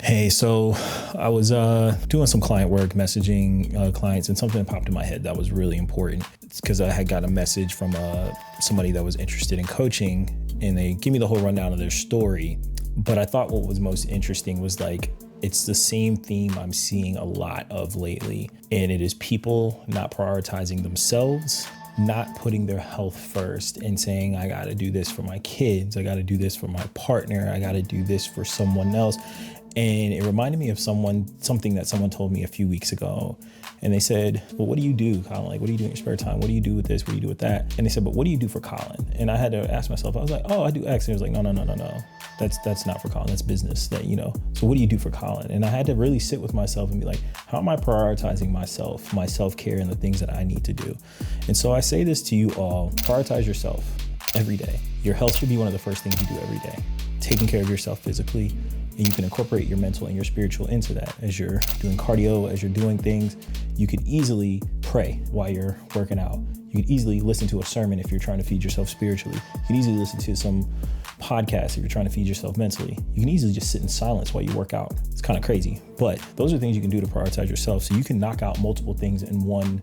Hey, so I was doing some client work, messaging clients, and something popped in my head that was really important. It's because I had got a message from somebody that was interested in coaching, and they give me the whole rundown of their story. But I thought what was most interesting was like, it's the same theme I'm seeing a lot of lately, and it is people not prioritizing themselves, not putting their health first and saying, I got to do this for my kids. I got to do this for my partner. I got to do this for someone else. And it reminded me of something that someone told me a few weeks ago. And they said, well, what do you do, Colin? Like, what do you do in your spare time? What do you do with this? What do you do with that? And they said, but what do you do for Colin? And I had to ask myself, I was like, oh, I do X. And it was like, no. That's not for Colin. That's business. So what do you do for Colin? And I had to really sit with myself and be like, how am I prioritizing myself, my self-care, and the things that I need to do? And so I say this to you all, prioritize yourself every day. Your health should be one of the first things you do every day. Taking care of yourself physically, and you can incorporate your mental and your spiritual into that. As you're doing cardio, as you're doing things, you could easily pray while you're working out. You could easily listen to a sermon if you're trying to feed yourself spiritually. You can easily listen to some podcast if you're trying to feed yourself mentally. You can easily just sit in silence while you work out. It's kind of crazy, but those are things you can do to prioritize yourself. So you can knock out multiple things in one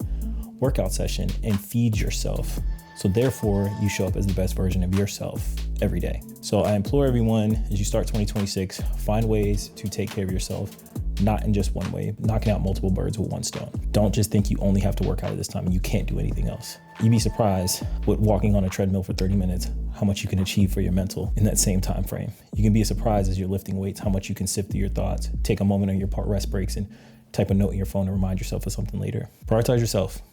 workout session and feed yourself. So therefore, you show up as the best version of yourself every day. So I implore everyone, as you start 2026, find ways to take care of yourself, not in just one way, knocking out multiple birds with one stone. Don't just think you only have to work out at this time and you can't do anything else. You'd be surprised with walking on a treadmill for 30 minutes, how much you can achieve for your mental in that same time frame. You can be surprised as you're lifting weights, how much you can sift through your thoughts, take a moment on your rest breaks and type a note in your phone to remind yourself of something later. Prioritize yourself.